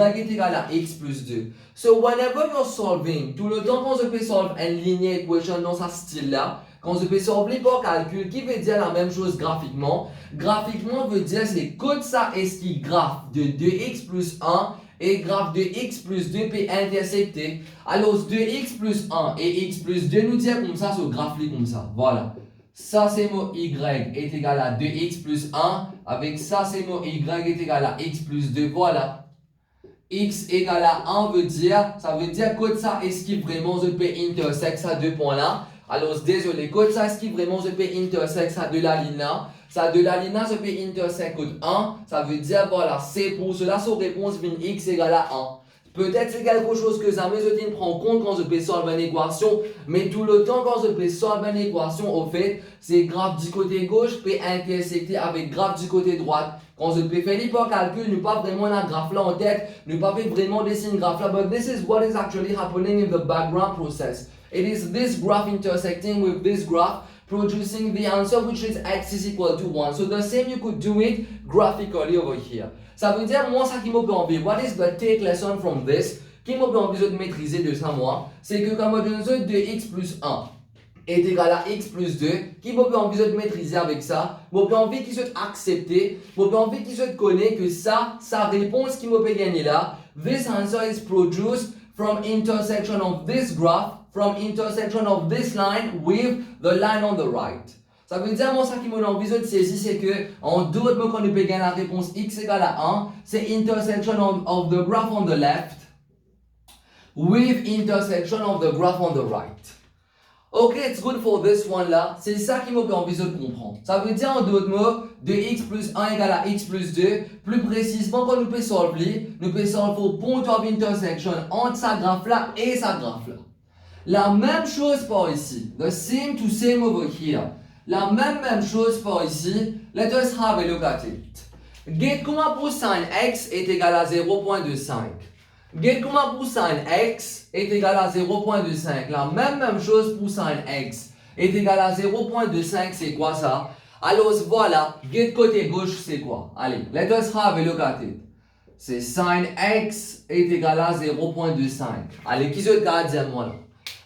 est égal à x plus 2. So whenever you're solving, tout le temps quand je peux solve une linear equation dans ce style-là, quand je peux solver par calcul, qui veut dire la même chose graphiquement, graphiquement veut dire c'est que ça est qui graphe de 2x plus 1 et graphe de x plus 2 peut intersecter. Alors 2x plus 1 et x plus 2 nous dit comme ça, ce graphe-là comme ça. Voilà. Ça c'est mon y est égal à 2x plus 1. Avec ça c'est mon y est égal à x plus 2. Voilà. X égale à 1 ça veut dire que ça est-ce qui vraiment je peux intersecte à deux points là. Alors désolé, que ça est-ce qui vraiment je peux intersecte à de la ligne là. Ça de la ligne là je peux intersecte code 1. Ça veut dire voilà, c'est pour cela sa réponse vient x égale à 1. Peut-être c'est quelque chose que jamais je tiens prendre compte quand je peux solver une équation, mais tout le temps quand je peux solver une équation, au fait, c'est graphe du côté gauche peut intersecter avec graphe du côté droit. Quand je peux faire l'hypercalcul, nous pas vraiment un graphe là en tête, nous pas vraiment dessiner un graphe là, but this is what is actually happening in the background process. It is this graph intersecting with this graph, producing the answer which is x is equal to 1. So the same you could do it graphically over here. Ça veut dire, moi, ça qui m'a envie, what is the take lesson from this? Qui m'a envie de maîtriser de ça, moi, c'est que quand je donne 2x plus 1 est égal à x plus 2, qui m'a envie de maîtriser avec ça, m'a envie qu'il soit accepté, m'a envie qu'il soit connaît que ça, sa réponse qui m'a gagné là, this answer is produced from intersection of this graph, from intersection of this line with the line on the right. Ça veut dire, moi, ça qui m'a envie de saisir, c'est que, en d'autres mots, quand on peut gagner la réponse x égale à 1, c'est intersection of the graph on the left with intersection of the graph on the right. Ok, it's good for this one là. C'est ça qui m'a envie de comprendre. Ça veut dire, en d'autres mots, 2x plus 1 égale à x plus 2. Plus précisément, quand nous pouvons solver, nous pouvons solver au point of intersection entre sa graphe là et sa graphe là. La même chose par ici. The same to same over here. La même chose par ici. Let us have a look at it. Get comment pour sin x est égal à 0.25. Get comment pour sin x est égal à 0.25. La même chose pour sin x est égal à 0.25. C'est quoi ça? Alors voilà. Get côté gauche c'est quoi? Allez, let us have a look at it. C'est sin x est égal à 0.25. Allez, qui se garde moi là?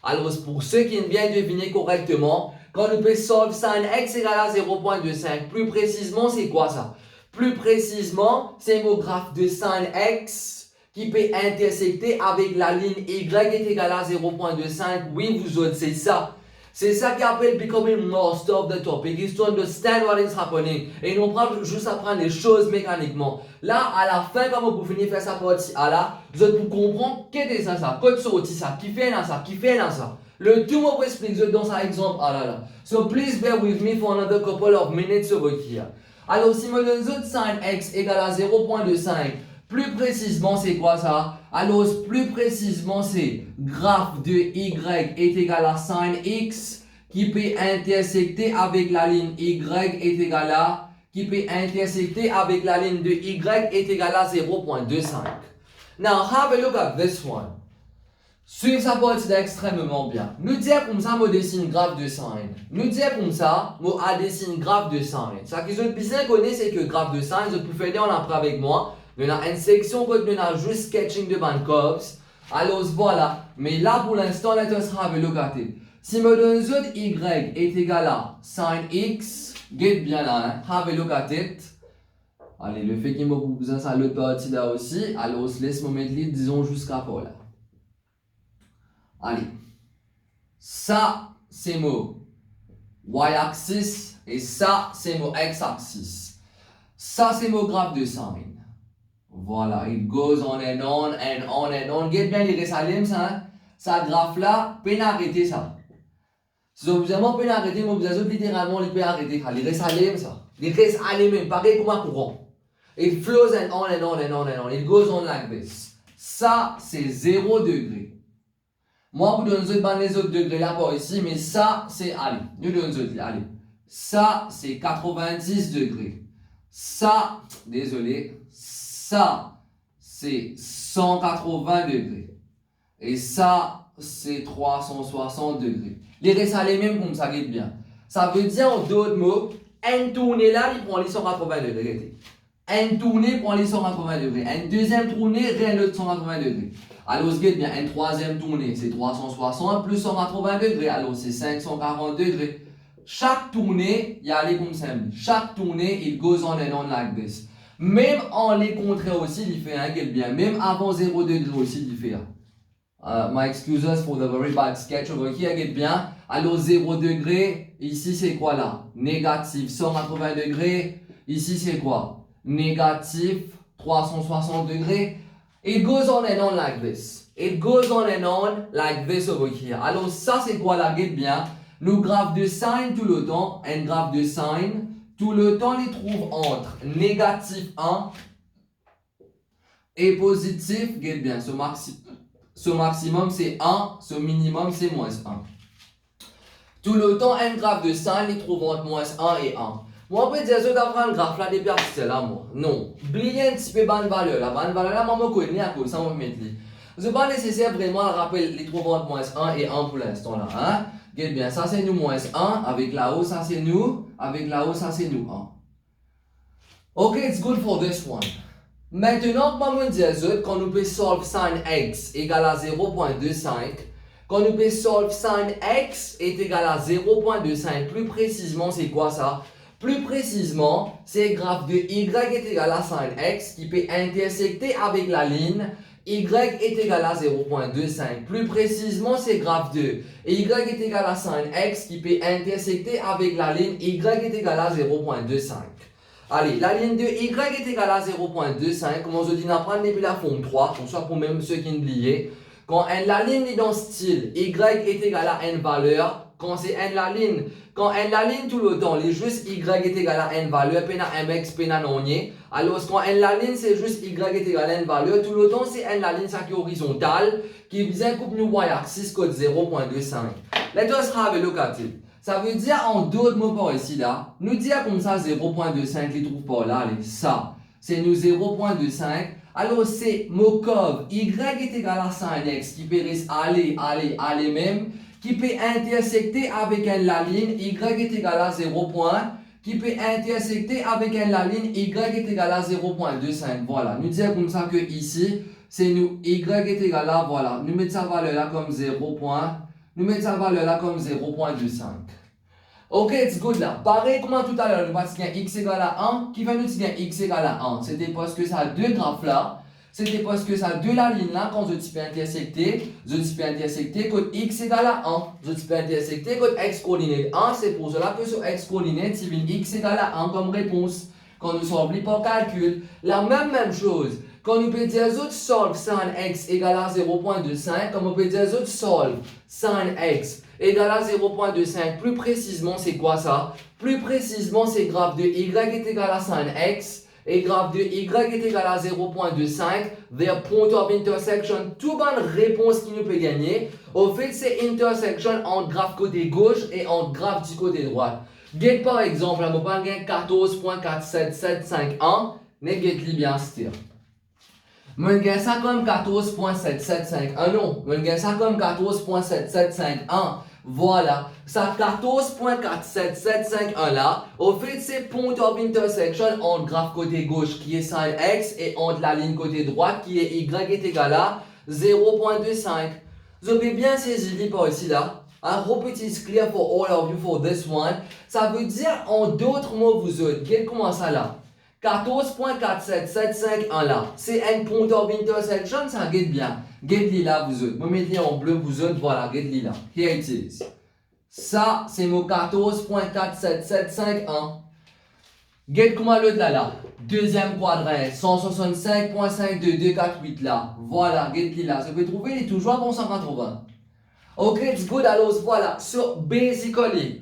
Alors pour ceux qui viennent deviner correctement, quand nous peut solve sin x égale à 0.25, plus précisément, c'est quoi ça? Plus précisément, c'est mon graphe de sin x qui peut intersecter avec la ligne y est égale à 0.25. Oui, vous autres, c'est ça. C'est ça qui appelle becoming master of the topic, is to understand what is happening. Et non pas juste apprendre les choses mécaniquement. Là, à la fin, quand vous finissez faire ça partie à là, vous allez comprendre qu'est-ce que c'est ça, qu'est-ce que c'est ça, qui fait là ça, qui fait là ça. Le tout, on va expliquer dans cet exemple à là. So please bear with me for another couple of minutes over here. Alors, si je donne sin x égale à 0.25, plus précisément, c'est quoi ça? Alors, plus précisément, c'est graphe de y est égal à sin x qui peut intersecter avec la ligne y est égal à, qui peut intersecter avec la ligne de y est égal à 0.25. Now, have a look at this one. Suivre ça partie extrêmement bien. Nous dire comme ça, moi dessine graphe de sin. Nous dire comme ça, moi dessine graphe de sin. Ça que je bien connais, c'est que graphe de sin, je peux faire en après avec moi. Nous avons une section où nous avons juste sketching de band curves. Alors voilà. Mais là pour l'instant, let us have a look at it. Si me donne y est égal à sin x, get bien là, hein? Have a look at it. Allez, le fait qu'il m'a besoin ça l'autre partie là aussi. Alors laisse-moi mettre disons jusqu'à là. Allez, ça c'est mon y-axis et ça c'est mon x-axis. Ça c'est mon graphe de sin. Voilà, it goes on and on and on and on. Get bien les résalem ça, hein? Ça graphe là, peine arrêter ça. Si vous avez peine arrêter, vous avez littéralement les peine arrêter. Les résalem ça. Les résalem, pareil comme un courant. It flows and on and on and on and on. It goes on like this. Ça c'est 0 degré. Moi, vous donnez les autres degrés là par ici, mais ça, c'est, allez, nous donnons autres, allez. Ça, c'est 90 degrés. Ça, désolé, ça, c'est 180 degrés. Et ça, c'est 360 degrés. Les restes les mêmes comme ça, bien. Ça veut dire, en d'autres mots, un tourné là, il prend les 180 degrés. N tournée pour les 180 degrés. N deuxième tournée, rien l'autre 180 degrés. Alors, c'est bien, N troisième tournée, c'est 360 plus 180 degrés. Alors, c'est 540 degrés. Chaque tournée, il y a les comme ça. Chaque tournée, it goes on and on like this. Même en les contrées aussi, il fait un bien. Même avant 0 degré aussi, il fait un. My excuses for the very bad sketch over here, get bien. Alors 0 degré, ici c'est quoi là? Négatif 180 degrés, ici c'est quoi? Négatif 360 degrés. It goes on and on like this. It goes on and on like this over here. Alors ça c'est quoi là, get bien? Nous graphes de sine tout le temps, un graphe de sine, tout le temps les trouve entre négatif 1 et positif, get bien, ce maximum c'est 1, ce minimum c'est moins 1. Tout le temps, un graphe de sine, il trouve entre moins 1 et 1. Moi, on peut dire, je vais prendre un graphe là, des c'est là, moi. Non. Oubliez un petit peu bonne valeur. La bonne valeur là, moi, je connais à cause, ça, on va mettre là. Ce n'est pas nécessaire vraiment de rappeler les trouver entre moins 1 et 1 pour l'instant là. Hein? Regarde bien, ça c'est nous moins 1, avec là-haut, ça c'est nous, avec là-haut, ça c'est nous 1. Ok, it's good for this one. Maintenant, comme on dit, quand nous pouvons solve sin x égale à 0.25, quand nous pouvons solve sin x est égal à 0.25, plus précisément, c'est quoi ça? Plus précisément, c'est graphe de y est égal à sin x qui peut intersecter avec la ligne y est égal à 0.25. Plus précisément, c'est graphe de y est égal à sin x qui peut intersecter avec la ligne y est égal à 0.25. Allez, la ligne de y est égale à 0.25, comme on se dit, on apprend depuis la forme 3, comme ça pour même ceux qui oublient. Quand la ligne est dans ce style, y est égal à n valeur, quand c'est n la ligne, tout le temps, les juste y est égal à n valeur, pena mx, pena nonnier. Alors quand n la ligne, c'est juste y est égal à n valeur, tout le temps c'est n la ligne, ça qui est horizontale, qui vient coupe nous y-axis code 0.25. Let us have a look at it. Ça veut dire en d'autres mots par ici là, nous dire comme ça 0.25 les trouve par là, allez, ça, c'est nous 0.25. Alors c'est mot cove, y est égal à sin x qui peut aller même, qui peut intersecter avec la ligne y est égal à 0. Qui peut intersecter avec la ligne y est égal à 0.25. Voilà, nous dire comme ça que ici, c'est nous y est égal à, voilà, nous mettons sa valeur là comme 0. Nous mettons sa valeur là comme 0.25. Ok, it's good là. Pareil comme tout à l'heure, nous avons x égale à 1. Qui va nous dire x égale à 1? C'était parce que ça a deux graphes là. C'était parce que ça a deux la ligne là. Quand je peux intersecter, code x égale à 1. Je peux intersecter code x coordonnée 1. C'est pour cela que sur x coordonnée, c'est x égale à 1 comme réponse. Quand nous solvons par calcul. La même chose. Quand nous peut dire solve sin x égale à 0.25, comme on peut dire solve sin x égale à 0.25, plus précisément c'est quoi ça? Plus précisément c'est graphe de y est égal à sin x et graphe de y est égal à 0.25, their point of intersection, toute bonne réponse qui nous peut gagner. Au fait c'est intersection entre graphe côté gauche et entre graphe du côté droit. Get par exemple, on va gagner 14.47751, mais get li bien stir. Je gagne ça comme 14.7751. Non, je gagne ça comme 14.7751. Voilà, ça 14.47751 là, au fait c'est point of intersection entre graphe côté gauche qui est sin x et entre la ligne côté droite qui est y est égal à 0.25. Vous avez bien saisi par ici là. I hope it is clear for all of you for this one. Ça veut dire en d'autres mots vous autres, comment ça là? 14.47751 là, c'est un point of intersection, ça get bien. Get li là vous autres. Vous mettez en bleu vous autres, voilà, get li là. Here it is. Ça, c'est mon 14.47751. Get comment l'autre là. Deuxième quadrant, 165.52248 là. Voilà, get li là. Vous pouvez trouver, il est toujours bon 180. Ok, it's good, alors voilà. So basically,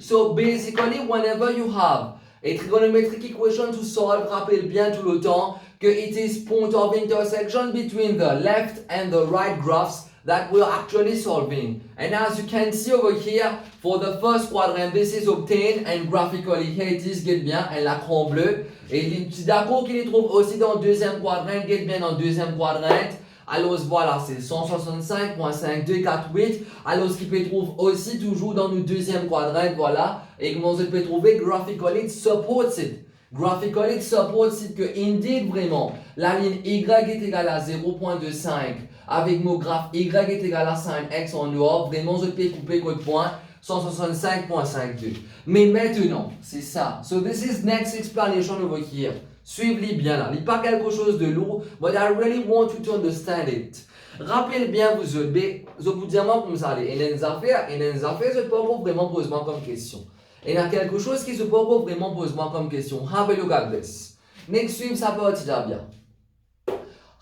whenever you have a trigonometric equation to solve, rappelle bien tout le temps que it is point of intersection between the left and the right graphs that we are actually solving. And as you can see over here, for the first quadrant, this is obtained and graphically here it is, get bien, un l'écran bleu. Et d'accord qu'il les trouve aussi dans le deuxième quadrant, get bien dans le deuxième quadrant. Alors voilà, c'est 165.5248. Alors ce qu'il peut trouver aussi toujours dans le deuxième quadrant, voilà. Et comment on peut trouver graphically, it supports it. Graphically, it supports que, indeed, vraiment, la ligne y est égale à 0.25 avec mon graphe y est égal à sin x en dehors, vraiment, je peux couper code point 165.52. Mais maintenant, c'est ça. So, this is next explanation over here. Suivez-les bien là. Il n'est pas quelque chose de lourd, but I really want you to understand it. Rappelez bien vous autres, je vous dis moi comme ça, et les affaires, je peux pas vraiment poser moi comme question. Et il y a quelque chose qui se peut pas vraiment poser moi comme question. Have a look at this. Next suivre ça partie là bien.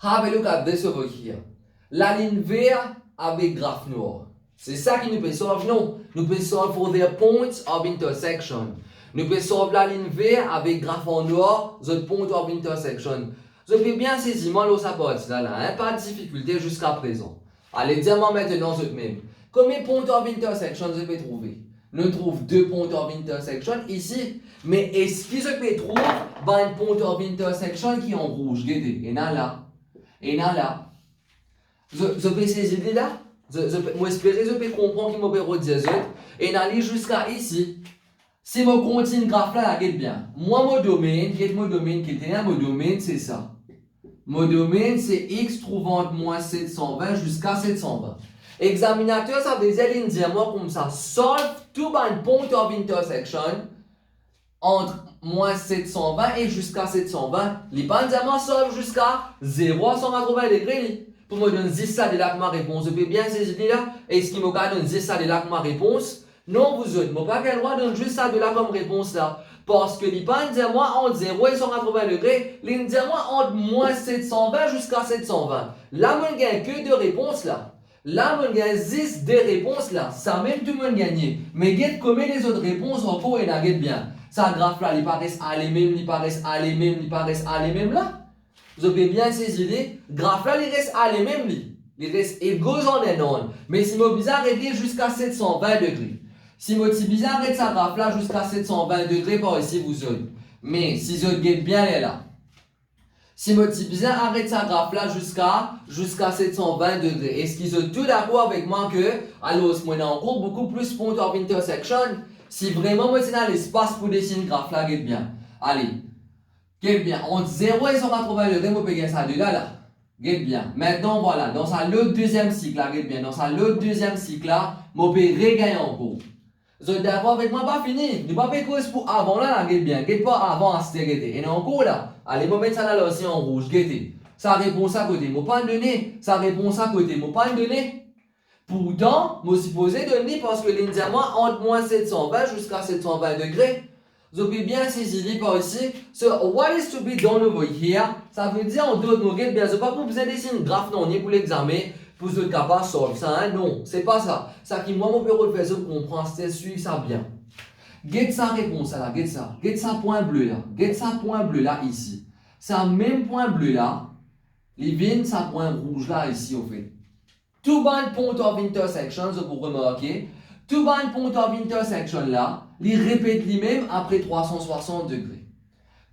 Have a look at this over here. La ligne verte avec graphe noir. C'est ça qui nous peut solve, non. Nous peut solve for their points of intersection. Nous peut solve la ligne verte avec graphe en noir, the point of intersection. Je peux bien saisir moi ça partie là, hein? Pas de difficulté jusqu'à présent. Allez, dis-moi maintenant ce même. Combien de points of intersection je peux trouver? Nous trouve deux points of intersection ici. Mais est-ce que je peux trouver un point of intersection qui est en rouge? Regardez, et là. Et là. Je peux saisir là? Moi, espérer, je peux comprendre qu'il m'a peut redire ça. Et aller jusqu'à ici. Si je continue le graphe là, regarde bien. Moi, mon domaine, qui est mon domaine, c'est ça. Mon domaine, c'est x trouvant entre moins 720 jusqu'à 720. Examinateur, ça veut dire, il dit moi comme ça, solve tout un point of intersection entre moins 720 et jusqu'à 720. Il pas dire moi solve jusqu'à 0 à 180 degrés. Pour me donner 10 ça de là que ma réponse. Je peux bien saisir là. Est-ce qu'il m'a donné 10 ça de là que ma réponse? Non, vous autres, je n'ai pas le droit de donner juste ça de là comme réponse là. Parce que il pas dire moi entre 0 et 180 degrés, il dit moi entre moins 720 jusqu'à 720. Là, je gagne que deux réponses là. Là, je gagne 10 des réponses là. Ça même tout le monde gagné. Mais get combien les autres réponses encore et n'a bien. Ça graphe là, il paraissent à les mêmes, il paraissent à les mêmes, il paraissent à les mêmes là. Vous avez bien saisi les graphes là, il reste à les mêmes. Il reste it goes on and on. Mais si je bizarre arrêter jusqu'à 720 degrés. Si je bizarre arrêter ça graphe là jusqu'à 720 degrés par ici, vous autres. Mais si je get bien là. Si je bizarre arrêter ça graphe là jusqu'à 720 degrés. Est-ce qu'ils sont tous d'accord avec moi que, alors, moi, j'ai encore beaucoup plus point of intersection. Si vraiment, moi, c'est dans l'espace pour dessiner le graphe là, get bien. Allez. Get bien. Entre 0 et 180 degrés, je peux gagner ça de là. Get bien. Maintenant, voilà. Dans l'autre deuxième cycle là, get bien. Dans l'autre deuxième cycle là, je peux regagner encore. Vous êtes d'accord avec moi? Pas fini. Ne pas faire cause pour avant là, get bien. Get pas avant à se guetter. Et encore là. Allez, je vais mettre ça là aussi en rouge. Guettez. Ça réponse à côté. Je ne pas donner. Ça réponse à côté. Je ne pas donner. Pourtant, je suis supposé donner parce que l'indienne entre moins 720 jusqu'à 720 degrés. Vous avez bien saisi par ici. So, what is to be done over here? Ça veut dire en d'autres mots, bien, c'est pas pour vous dessiner une graphe non, ni pour l'examen, pour vous être capable de solve ça, hein? Non, c'est pas ça. Ça qui, moi, mon bureau de faire ça, comprendre, c'est suivre ça bien. Get sa réponse là, get ça. Get ça point bleu là. Get ça point bleu là, ici. Ça même point bleu là, il vient ça point rouge là, ici, au fait. Tout bon point of intersection, vous remarquez. Tout bon point of intersection là, il répète lui-même après 360 degrés.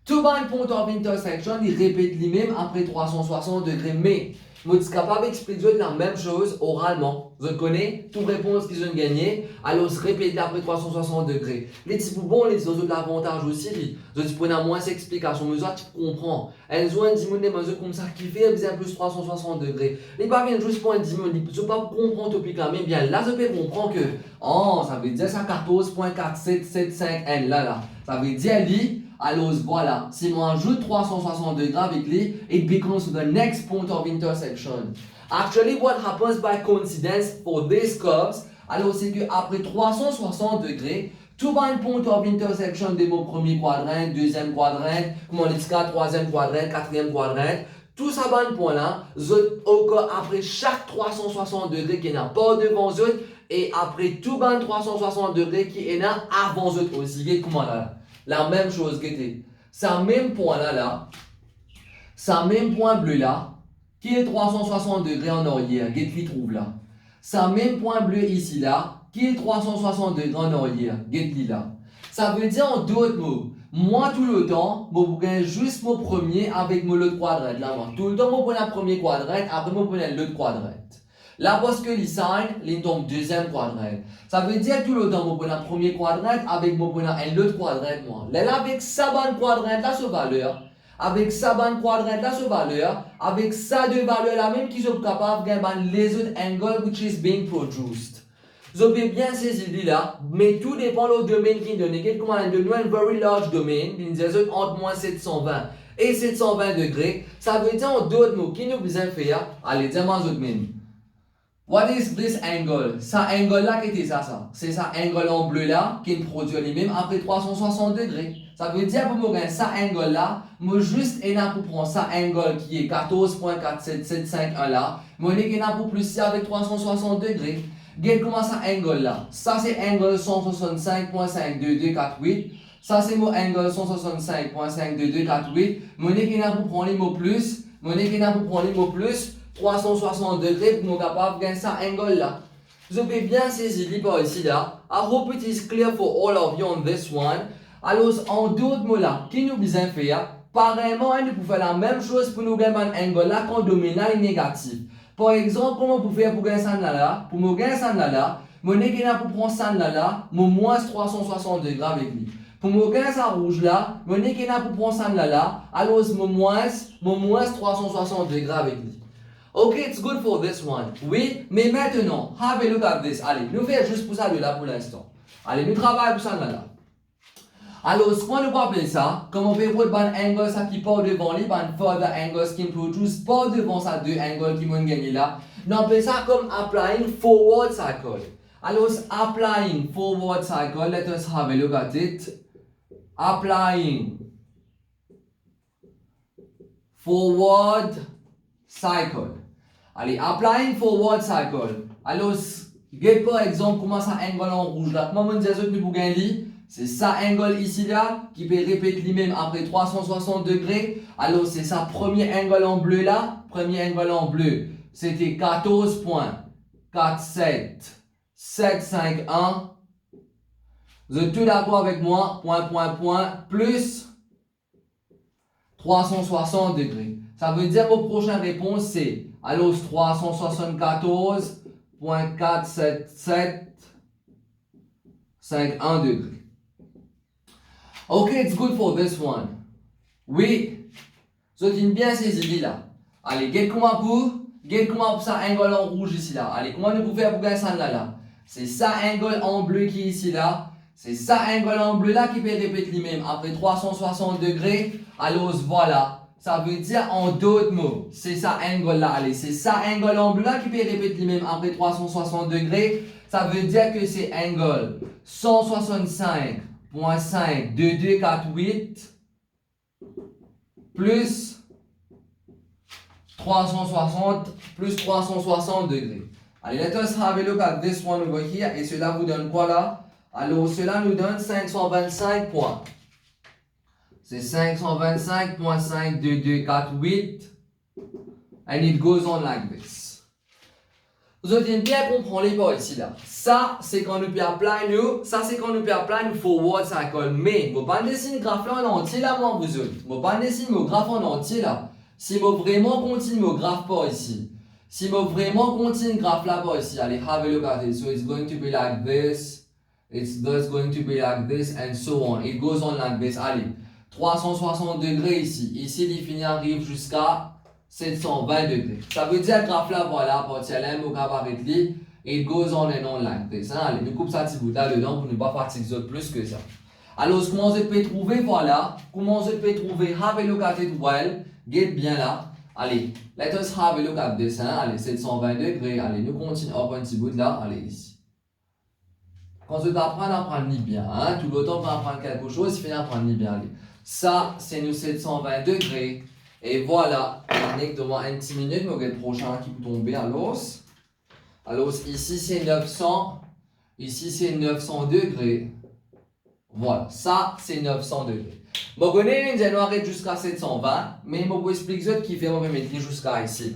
Tout bon point of intersection, il répète lui-même après 360 degrés. Mais, je suis capable d'expliquer la même chose oralement. Vous connaissez toute réponse qu'ils ont gagnée, alors se répéter après 360 degrés. Les petits bons, les autres l'avantage aussi. Vous prenez moins d'explications, mais tu comprends. Elles ont un 10 minutes, mais comme ça qui fait bien plus 360 degrés. Les pas bien juste pour un 10 minutes, je ne peux pas comprendre topic là, mais bien là, je peux comprendre que, oh, ça veut dire ça 14.4775 N là. Ça veut dire lui. Alors voilà, si on ajoute 360 degrés avec lui, it becomes the next point of intersection. Actually, what happens by coincidence for these curves, alors c'est qu'après 360 degrés, tout un point of intersection de mon premier quadrant, deuxième quadrant, comme on dit ça, troisième quadrant, quatrième quadrant, tout ça bon point là, après chaque 360 degrés qui n'a pas devant eux, et après tout bon 360 degrés qui est là avant eux aussi, comment là? La même chose que était. Ça même point là, ça même point bleu là, qui est 360 degrés en arrière, get li trouve là. Ça même point bleu ici là, qui est 360 degrés en arrière, get li là. Ça veut dire en d'autres mots, moi tout le temps, je prends juste mon premier avec mon l'autre quadrant là. Tout le temps, je prends le premier quadrant, après je prends l'autre quadrant. Là, parce que les signes, ils tombent deuxième quadrant. Ça veut dire que tout le temps, je prends le premier quadrant avec mon l'autre quadrant. Là, avec ça, bonne quadrant, là, ce valeur. Avec ça, bonne quadrant, là, ce valeur. Avec ça, deux valeurs, là, même qui sont capables de gagner les autres angles which is being produced. Vous avez bien ces idées-là, mais tout dépend du domaine qui est donné. Comme on a donné un very large domaine, qui nous dit entre moins 720 et 720 degrés. Ça veut dire en d'autres mots, qui nous besoin faire, allez, dis-moi autre même. What is this angle? Ça angle là, qu'est-ce que c'est ça? C'est ça angle en bleu là, qui produit lui-même après 360 degrés. Ça veut dire pour moi, ça angle là, moi juste et pour prendre ça angle qui est 14.47751 là, moi et pour plus ça avec 360 degrés. Regarde comment ça angle là. Ça c'est angle 165.52248. Ça c'est mon angle 165.52248. Mon équipe pour prendre les mots plus. Mon équipe pour prendre les mots plus. 360 degrés pour nous capable de gagner ça angle là. Vous avez bien saisi par ici là. I hope it is clear for all of you on this one. Alors en d'autres mots là, qui nous besoin faire? Pareillement, nous pouvons faire la même chose pour nous gagner un angle là quand dominant est négatif. Par exemple, comment vous faire pour gagner ça là? Pour me gagner ça là, mon équipe pour prendre ça là, mon moins 360 degrés avec lui. Pour me gagner ça rouge là, mon équipe pour prendre ça là, alors mon moins 360 degrés avec lui. Ok, it's good for this one. Oui, mais maintenant, have a look at this. Allez, nous faisons juste pour ça de là pour l'instant. Allez, nous travaillons pour ça là. Alors, ce qu'on peut appeler ça, comme on peut prendre un angle ça qui part devant lui, un further angle qui produce pas devant ça deux angles qui m'ont gagné là. On appelle ça comme applying forward cycle. Alors, applying forward cycle, let us have a look at it. Applying forward cycle. Allez, applying forward cycle. Alors, regarde par exemple comment ça angle en rouge là. Comment on dit que nous pouvons gagner? C'est ça angle ici là qui peut répéter lui-même après 360 degrés. Alors c'est ça premier angle en bleu là. Premier angle en bleu. C'était 14.47751. Vous êtes tous d'accord avec moi? Plus 360 degrés. Ça veut dire que la prochaine réponse c'est alors 374.47751 degrés. Ok, it's good for this one. Oui, vous avez bien ces idées là. Allez, get comment pour ça angle en rouge ici là. Allez, comment nous pouvons faire pour gagner ça là? C'est ça angle en bleu qui est ici là. C'est ça angle en bleu là qui peut répéter lui-même après 360 degrés. Alors voilà, ça veut dire en d'autres mots, c'est ça angle là. Allez, c'est ça angle en bleu là qui peut répéter lui-même après 360 degrés. Ça veut dire que c'est angle 165.52248 plus 360 degrés. Allez, let us have a look at this one over here. Et cela vous donne quoi là? Alors, cela nous donne 525 points. C'est 525.52248. And it goes on like this. Vous allez bien comprendre les points ici là. Ça, c'est quand nous peut apply nous. Ça, c'est quand nous peut apply nous forward cycle. Mais, je ne vais pas dessiner le graphe là en entier là, moi, vous autres. Je ne vais pas dessiner le graphe en entier là. Si je vraiment continue le graphe par ici. Si je vraiment continue le graphe là par ici. Allez, have a look at it. So, it's going to be like this. It's thus going to be like this and so on. It goes on like this. Allez, 360 degrés ici. Ici, l'infini arrive jusqu'à 720 degrés. Ça veut dire que graphe là, voilà, à partir de là, on va apparaître là. It goes on and on like this. Allez, nous coupe ça petit bout là dedans pour ne pas fatiguer plus que ça. Alors, comment je peux trouver, voilà. Comment je peux trouver, have a look at it well. Get bien là. Allez, let us have a look at this. Allez, 720 degrés. Allez, nous continuons un petit bout là. Allez, ici. Quand tu apprends, apprends bien. Tout le temps, tu apprends quelque chose, tu finis d'apprendre bien. Allez. Ça, c'est nous 720 degrés. Et voilà, on est devant un petit minute, mais le prochain qui peut tomber à l'os. Alors, ici, c'est 900. Ici, c'est 900 degrés. Voilà, ça, c'est 900 degrés. Bon, on arrête jusqu'à 720, mais je vous explique ce qui fait, on va mettre jusqu'à ici.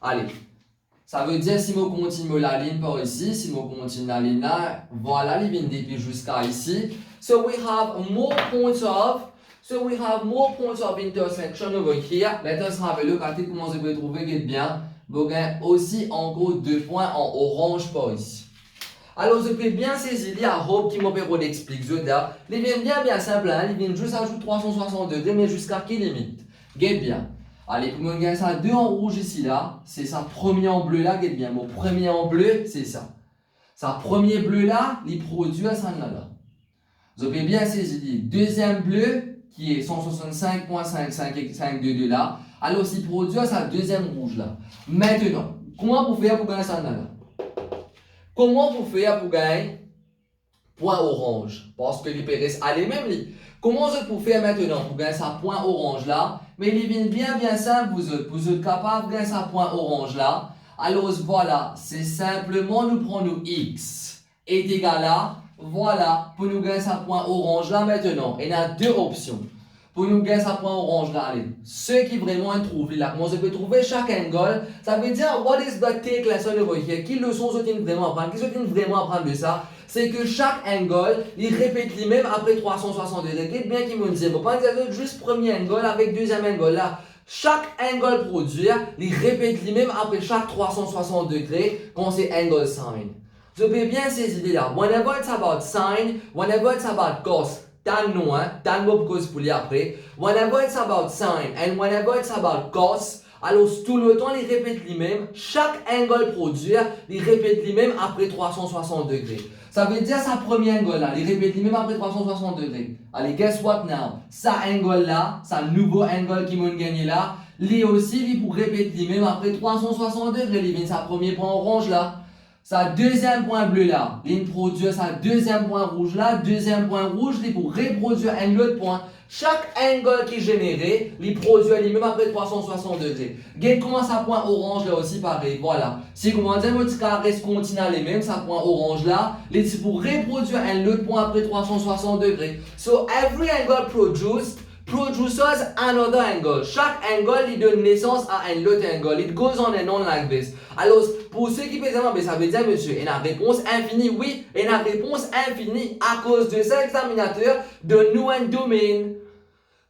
Allez. Ça veut dire si je continue la ligne par ici, si je continue la ligne là, voilà les lignes depuis jusqu'à ici. So we have more points of intersection over here. Let us have a look at it, comment je peux trouver bien. vous gagnez aussi en gros 2 points en orange par ici. Alors, je peux bien saisir, il y a Rob qui m'a permis d'expliquer là. Il vient bien simple, hein? Il vient juste ajouter 360 degrés, mais jusqu'à quelle limite? Guette bien. Allez, pour me gagner ça 2 en rouge ici là, c'est ça premier en bleu là, guette bien. Mon premier en bleu, c'est ça. Ça premier bleu là, il produit ça là. Vous avez bien saisi. Deuxième bleu, qui est 165.552 là, alors il produit ça deuxième rouge là. Maintenant, comment vous faire pour gagner ça là? Comment vous faire pour gagner point orange? Parce que les périsses a les mêmes lits. Comment vous pouvez faire maintenant pour gagner ça point orange là? Mais il vient bien simple, vous êtes capable de gagner ça point orange là. Alors voilà, c'est simplement nous prendre x est égal à, voilà, pour nous gagner ça point orange là maintenant. Il y a deux options. Pour nous gagner ça point orange là, allez. Ceux qui vraiment trouvent là, comment je peux trouver chaque angle, ça veut dire, what is the take lesson over here? Quelle leçon sont-ils vraiment apprendre? Qu'est-ce qu'ils vraiment apprendre de ça? C'est que chaque angle, il répète lui-même après 360 degrés. Qu'est-ce bien qui me dit? Bon, pas dire juste premier angle avec deuxième angle là. Chaque angle produit, il répète lui-même après chaque 360 degrés quand c'est angle sine. Vous pouvez bien ces idées-là. Whenever it's about sine, whenever it's about cos, tan non, tan mot cos pour lire après. Whenever it's about sine and whenever it's about cos, alors tout le temps, il répète lui-même. Chaque angle produit, il répète lui-même après 360 degrés. Ça veut dire sa première angle là, il répète lui-même après 360 degrés. Allez, guess what now? Sa angle là, sa nouveau angle qui m'a gagné là, lui aussi, il pour répéter lui-même après 360 degrés. Il vient sa premier point orange là. Sa deuxième point bleu là, il produit sa deuxième point rouge là, deuxième point rouge, il pour reproduire un autre point. Chaque angle qui est généré, il produit lui-même après 360 degrés. Regarde comment ça point orange là aussi pareil, voilà. Si vous demandez un petit carré continue les mêmes, ça point orange là, il pour reproduire un autre point après 360 degrés. So every angle produces another angle. Chaque angle il donne naissance à un autre angle. It goes on and on like this. Alors, pour ceux qui pensent, mais ça veut dire, monsieur, il y a une réponse infinie. Oui, il y a une réponse infinie à cause de cet examinateur de nous un domaine.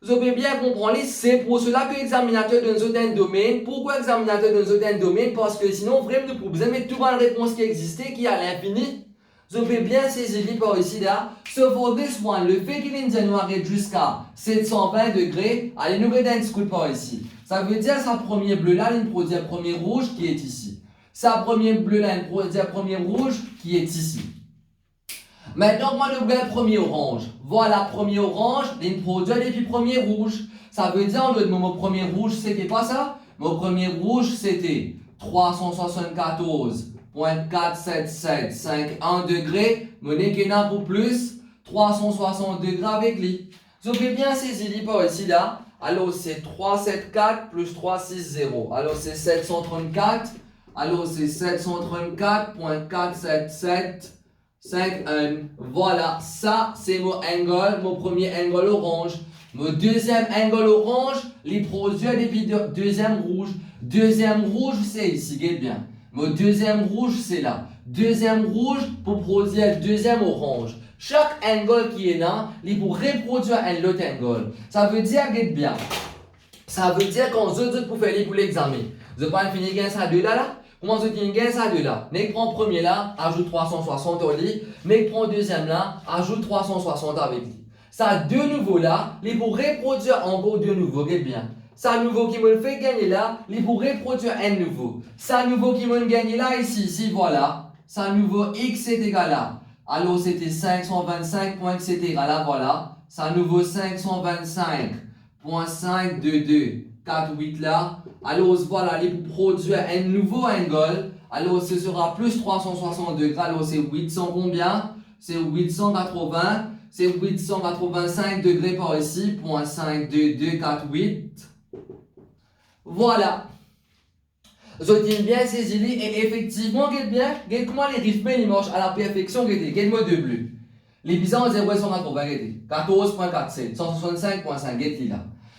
Vous devez bien comprendre, c'est pour cela que l'examinateur donne un domaine. Pourquoi l'examinateur donne un domaine? Parce que sinon, vraiment, vous pouvez mettre toute une réponse qui existait, qui est à l'infini. Vous devez bien saisir par ici là. So for this one, le fait qu'il nous arrête jusqu'à 720 degrés, allez nous regarder un scoot par ici. Ça veut dire sa première bleu là, il produit un premier rouge qui est ici. Sa première bleu là, il produit un premier rouge qui est ici. Maintenant, moi, je regarde premier orange. Voilà, premier orange, il produit depuis premier rouge. Ça veut dire, mon premier rouge, c'était pas ça? Mon premier rouge, c'était 374.47751 degrés. Monnaie qui n'a pour plus, 360 degrés avec lui. Vous avez bien saisi par ici là. Alors, c'est 374 plus 360. Alors, c'est 734. Alors, c'est 734.47751. Voilà, ça, c'est mon angle, mon premier angle orange. Mon deuxième angle orange, il produit depuis deuxième rouge. Deuxième rouge, c'est ici, regardez bien. Mon deuxième rouge, c'est là. Deuxième rouge pour produire deuxième orange. Chaque angle qui est là, il pour reproduire un autre angle. Ça veut dire, regardez bien. Ça veut dire qu'on se pour faire pour l'examen. Vous n'avez pas fini de gagner ça deux là? Comment vous gagnez ça deux là? N'est prend premier là, ajoute 360 au lit. N'est prend deuxième là, ajoute 360 avec lui. Ça de nouveau là, il pour reproduire encore de nouveau, regardez bien. Ça nouveau qui me fait gagner là, il pour reproduire un nouveau. Ça nouveau qui me gagne là, ici, voilà. Ça nouveau x est égal à. Alors c'était 525.x est égal à, voilà. Ça nouveau 525.52248 là. Alors voilà, il pour produire un nouveau angle. Alors ce sera plus 360 degrés. Alors c'est 800 combien? C'est 880. C'est 885 degrés par ici. 0.52248. Voilà. Vous avez bien saisi et effectivement, regardez bien, regardez comment les rythmes ils marchent à la perfection. Regardez moi deux bleus. Les bisons 0,180, regardez. 14.47, 165.5, regardez là.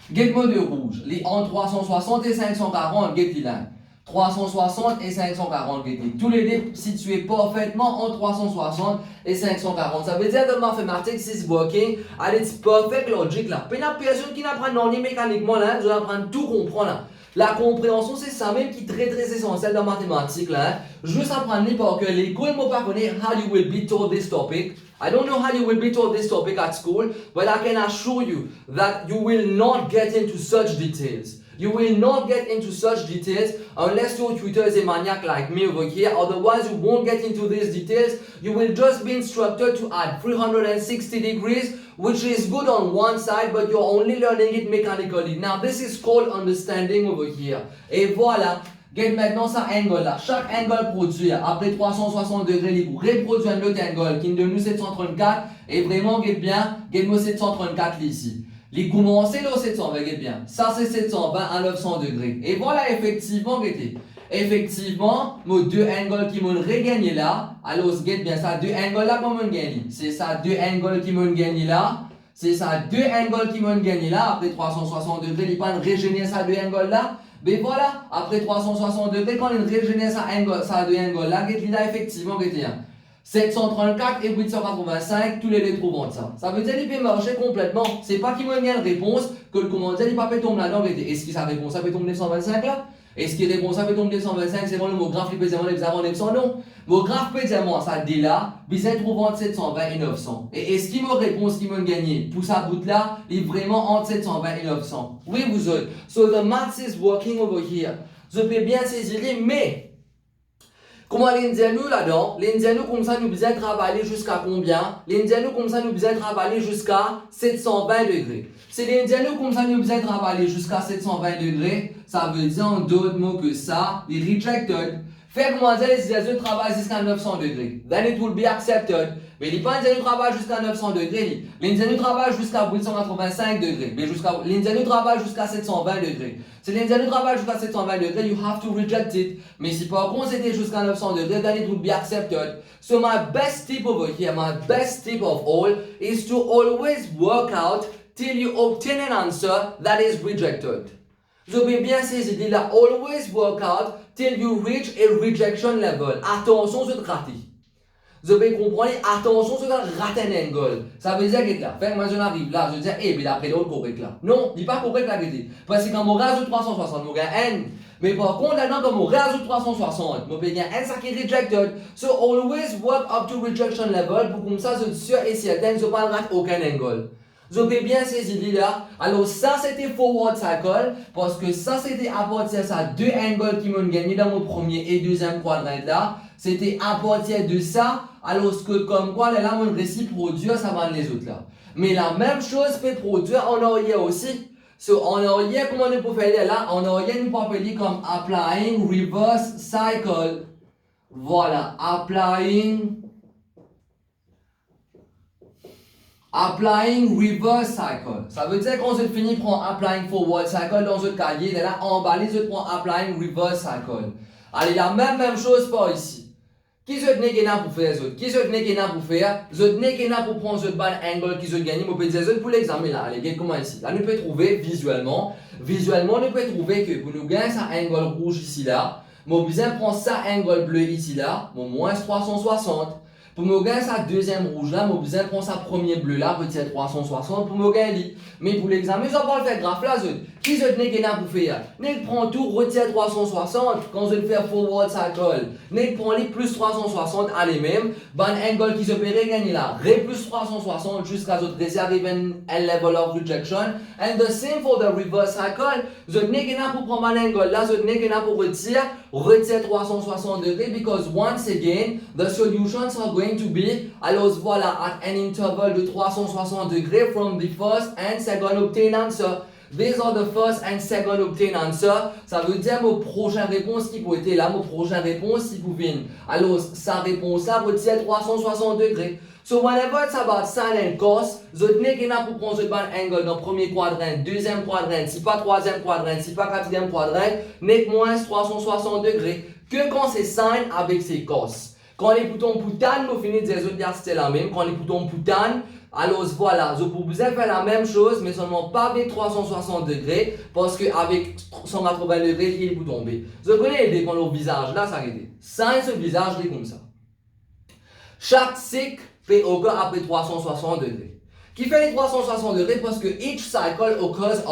Regardez-moi de rouge. Les entre 360 et 540, regardez là. 360 et 540, regardez. Tous les deux situés parfaitement entre 360 et 540. Ça veut dire que dans mathématiques, c'est working. Allez, c'est perfect logique là. Puis la personne qui n'apprend non mécaniquement là, je vais apprendre tout comprendre là. La compréhension, c'est ça même qui est très très essentiel dans la mathématique là. Hein. Juste apprendre par que l'école m'a pas connaît how you will be taught this topic. I don't know how you will be taught this topic at school, but I can assure you that you will not get into such details. You will not get into such details unless your tutor is a maniac like me over here. Otherwise, you won't get into these details. You will just be instructed to add 360 degrees, which is good on one side, but you're only learning it mechanically. Now, this is called understanding over here. Et voilà. Get maintenant ça angle là. Chaque angle produit après 360 degrés, il reproduit un autre angle qui est devenu 734 et vraiment get bien, get moi 734 ici. Les commencer là 720, get bien. Ça c'est 720 à 900 degrés. Et voilà effectivement, get effectivement, nos deux angles qui m'ont regagné là. Alors, get bien ça, deux angles là qu'on m'ont gagné. C'est ça, deux angles qui m'ont gagné là. C'est ça, deux angles qui m'ont gagné là. Après 360 degrés, il pas régénérer ça deux angles là. Mais voilà, après 360 degrés, quand il régénère ça deux angles là, get là effectivement, get 734 et 885, tous les deux trouvent ça. Ça veut dire qu'il peut marcher complètement. C'est pas qu'il me vient une réponse que le commandant il pas peut tomber là-dedans. Est-ce que sa réponse ça peut tomber 925 là? Est-ce qu'il répond ça peut tomber 925? C'est bon le mot graphe, il peut dire les avant 900 non. Mon graphe peut dire moi ça dit là, puis il trouve entre 720 et 900. Et est-ce qu'il me répond ce qu'il me gagné? Pour sa bout là, il est vraiment entre 720 et 900. Oui vous autres. So the maths is working over here. Je peux bien saisir, mais comment l'Indien nous là-dedans? L'Indien nous comme ça nous besoin travailler jusqu'à combien? L'Indien nous comme ça nous besoin travailler jusqu'à 720 degrés. Si l'Indien nous comme ça nous besoin travailler jusqu'à 720 degrés, ça veut dire en d'autres mots que ça, les rejected. Faire comment dire les Indiens travaillent jusqu'à 900 degrés. Then it will be accepted. Mais les Indiens travaillent jusqu'à 900 degrés. Les Indiens travaillent jusqu'à 885 degrés. Mais les Indiens travaillent jusqu'à 720 degrés. Si les Indiens travaillent jusqu'à 720 degrés, you have to reject it. Mais si par contre c'était jusqu'à 900 degrés, then it will be accepted. So my best tip over here, my best tip of all, is to always work out till you obtain an answer that is rejected. Vous avez bien ces idées-là. Always work out till you reach a rejection level. Attention, c'est raté. Vous avez compris? Attention, c'est raté un angle. Ça veut dire que là, fait moi je arrive là, je dis, eh bien après l'autre correct là. Non, il n'est pas correct là, parce que quand on rajoute 360, on gagne n. Mais par contre, là-dedans, quand on rajoute 360, on peut gagner n, ça qui est rejected. So always work up to rejection level pour comme ça, je suis sûr et certain que je ne rate aucun angle. Vous avez bien ces idées-là. Alors ça c'était forward cycle parce que ça c'était à partir de ça deux angles qui m'ont gagné dans mon premier et deuxième quadrant là. C'était à partir de ça. Alors que comme quoi là mon récit produire ça va les autres là. Mais la même chose peut produire en arrière aussi. So en arrière comment on peut faire là? En arrière nous pouvons appeler comme applying reverse cycle. Voilà, applying reverse cycle. Ça veut dire qu'on se finit prend applying forward cycle dans notre cahier. Et là, emballé, je prends applying reverse cycle. Allez, la même chose par ici. Qui se tenait qu'il pour faire ça? Qui se tenait qu'il pour faire? Je tenais qu'il pour prendre ce bal angle qui se gagne. On peut dire pour l'examen là. Allez, regarde comment ici. Là, nous pouvons trouver visuellement. Visuellement, nous pouvons trouver que pour nous gagner ça angle rouge ici là. Mon besoin prend ça angle bleu ici là. Mon moins 360. Pour me gagner sa deuxième rouge là, mon besoin prend sa premier bleu là, peut-être 360 pour me gagner. Mais pour l'examen, je vais pas le faire graphe là, qui se tenait qu'il pour faire? N'est prend tout, retire 360 quand je le fais forward cycle. N'est prend les plus 360 à les mêmes. Ban angle qui se peut gagner là, plus 360 jusqu'à ce que arrive à level of rejection. And the same for the reverse cycle. Je n'ai qu'il pour prendre un angle là, je n'ai qu'il pour retire 360 degrés because once again, the solutions are going to be, alors voilà, at an interval de 360 degrés from the first and second obtained answer. These are the first and second obtained answer. Ça veut dire mon prochaine réponse qui peut être là, mon prochaine réponse qui peut venir. Alors, sa réponse là retire 360 degrés. So whenever it's about sine and cos, je n'ai qu'il pour prendre ce angle dans le premier quadrant, deuxième quadrant, si pas troisième quadrant, si pas quatrième quadrant, n'est moins 360 degrés. Que quand c'est sine avec ses cos. Quand les boutons poutane, nous finissons de dire que c'était la même. Quand les boutons poutane, alors voilà, je peux faire la même chose, mais seulement pas avec 360 degrés, parce qu'avec 180 degrés, il est tomber. Je connais l'idée quand le visage là s'arrête. Sans ce visage, il est comme ça. Chaque cycle fait occur après 360 degrés. Qui fait les 360 degrés parce que each cycle occurs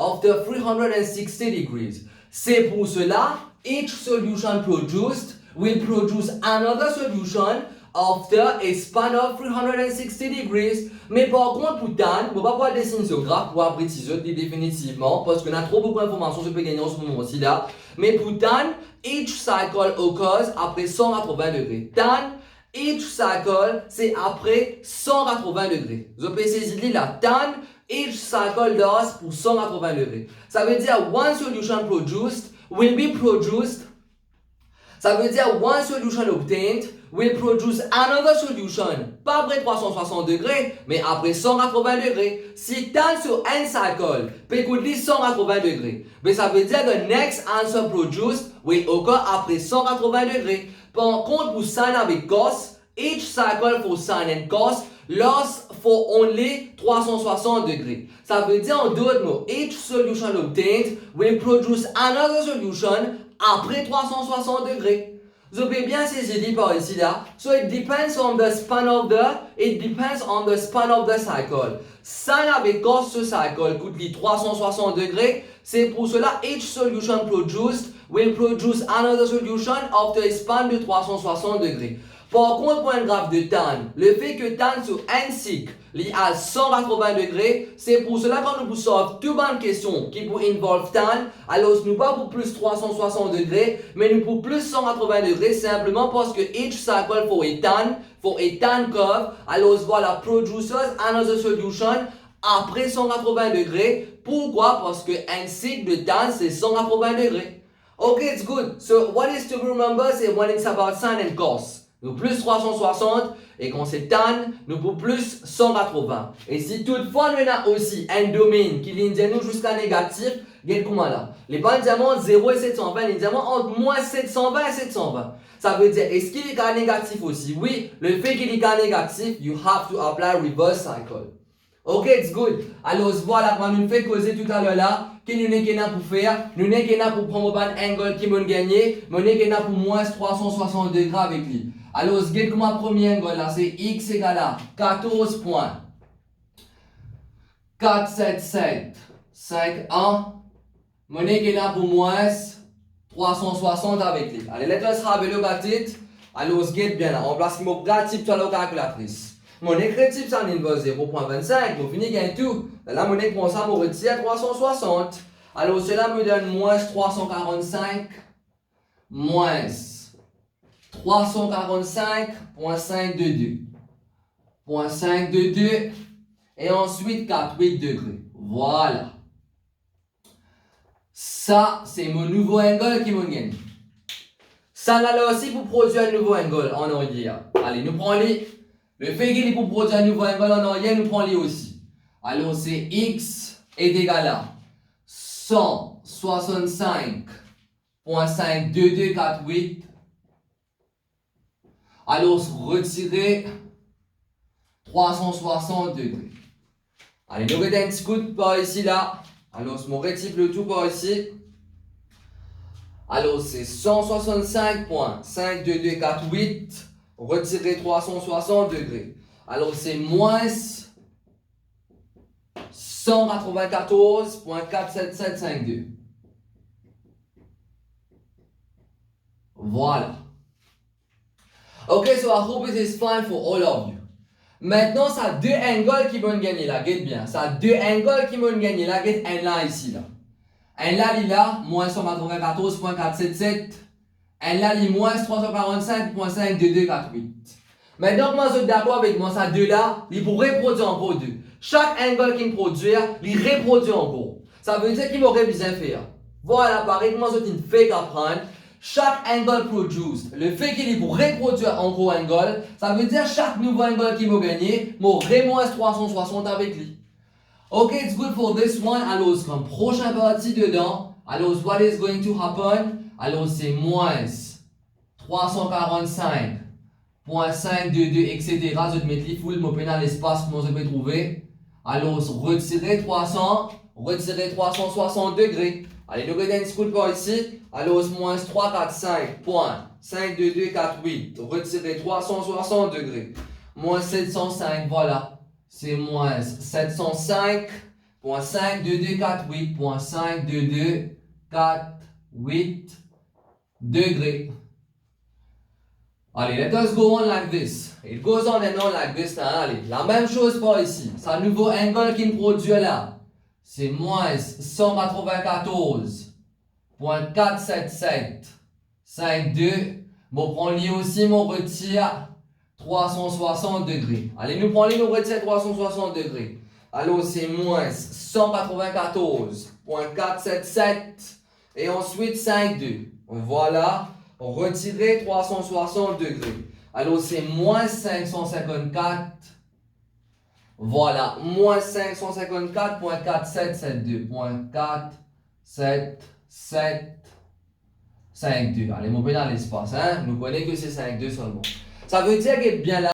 of the 360 degrees. C'est pour cela, each solution produced will produce another solution after a span of 360 degrees. Mais par contre, pour tan, on ne va pas dessiner ce graphe pour après définitivement, parce qu'on a trop beaucoup d'informations sur le gagner en ce moment-ci là. Mais pour tan, each cycle occurs après 180 degrés. Tan, each cycle, c'est après 180 degrés. Vous pouvez saisir la tan, each cycle does pour 180 degrés. Ça veut dire one solution produced will be produced. Ça veut dire one solution obtained will produce another solution. Pas après 360 degrés, mais après 180 degrés. Si tan sur un cycle peut écouter 180 degrés, mais ça veut dire que next answer produced will occur après 180 degrés. Par contre, pour sin avec cos, each cycle for sin and cos lasts for only 360 degrés. Ça veut dire en d'autres mots, each solution obtained will produce another solution après 360 degrés. Vous pouvez bien saisir par ici là. So it depends on the span of the cycle. Sin avec cos ce cycle coûte 360 degrés. C'est pour cela each solution produced will produce another solution after a span de 360 degrés. Par contre, pour un graphe de tan, le fait que tan sur un cycle est à 180 degrés, c'est pour cela quand nous solvons toute bonne question qui peut involve tan, alors nous pas pour plus 360 degrés, mais nous pour plus 180 degrés, simplement parce que each cycle for a tan curve, alors voilà, produces another solution après 180 degrés. Pourquoi? Parce que un cycle de tan c'est 180 degrés. Okay, it's good. So what is to remember, c'est when it's about sin and cos. Nous plus 360 et quand c'est tan, nous pour plus 180. Et si toutefois nous avons aussi un domaine qui vient nous jusqu'à négatif, regardez comment là. Les bandes diamants 0 et 720, les diamants entre moins 720 et 720. Ça veut dire, est-ce qu'il est qu'à négatif aussi? Oui, le fait qu'il est qu'à négatif, you have to apply reverse cycle. Ok, it's good. Alors voilà, quand nous fait causer tout à l'heure là, que nous n'est qu'un pour faire, nous n'est qu'un pour prendre un angle qui m'a gagné, mais nous n'est qu'un pour moins 360 degrés avec lui. Alors, ce que ma premier angle là, c'est x égale à 14.47751. Mon est là pour moins 360 avec lui. Allez, let's have a look at it. Alors, ce que bien là, on place mon pratique sur la calculatrice. Mon écriture, ça en inverse 0.25. Pour finir, gagne tout. Là, mon écran, ça me retire à 360. Alors, cela me donne moins 345 moins 345.522. 0.522 et ensuite 48 degrés. Voilà. Ça, c'est mon nouveau angle qui me gagne. Ça, là aussi, pour produire un nouveau angle en arrière. Allez, nous prenons les. Le fait qu'il est pour produire un nouveau angle en arrière, nous prenons les aussi. Alors, c'est x est égal à 165.52248. Alors, retirer 360 degrés. Allez, nous mettons un petit coup de par ici, là. Alors, je rectifie le tout par ici. Alors, c'est 165.52248. Retirer 360 degrés. Alors, c'est moins 194.47752. Voilà. Ok, so I hope it is fine for all of you. Maintenant, ça a deux angles qui vont gagner là, guette bien. Ça a deux angles qui vont gagner là, guette un là ici là. Un là, il là, moins 194.477. Un là, il moins 345.52248. Maintenant, moi, je suis d'accord avec moi, ça deux là, il pourrait reproduire encore deux. Chaque angle qu'il produit, il reproduit encore. Ça veut dire qu'il m'aurait besoin de faire. Voilà, pareil, moi, je suis fait apprendre. Chaque angle produced, le fait qu'il est pour reproduire encore un angle, ça veut dire chaque nouveau angle qu'il m'a gagné, m'aurait moins 360 avec lui. Ok, it's good for this one. Alors, comme prochain partie dedans, alors, what is going to happen? Alors, c'est moins 345.522, etc. Je vais mettre les foules, je vais dans l'espace, comment je vais trouver. Alors, retirer 360 degrés. Allez, nous regardons une par ici. Alors, moins 345.52248. Retirer 360 degrés. Moins 705, voilà. C'est moins 705 .52248, .52248 degrés. Allez, let us go on like this. It goes on and on like this. Allez, la même chose par ici. C'est un nouveau angle qui me produit là. C'est moins 194.477.52. Bon, prends lui aussi, mon retire 360 degrés. Allez, nous prenons nous retire 360 degrés. Alors, c'est moins 194.477 et ensuite 5,2. Voilà, retirer 360 degrés. Alors, c'est moins 554. Voilà, moins 554.4772. .47752. Allez, mon peu dans l'espace, hein? Nous connaissons que c'est 5,2 seulement. Ça veut dire que bien là.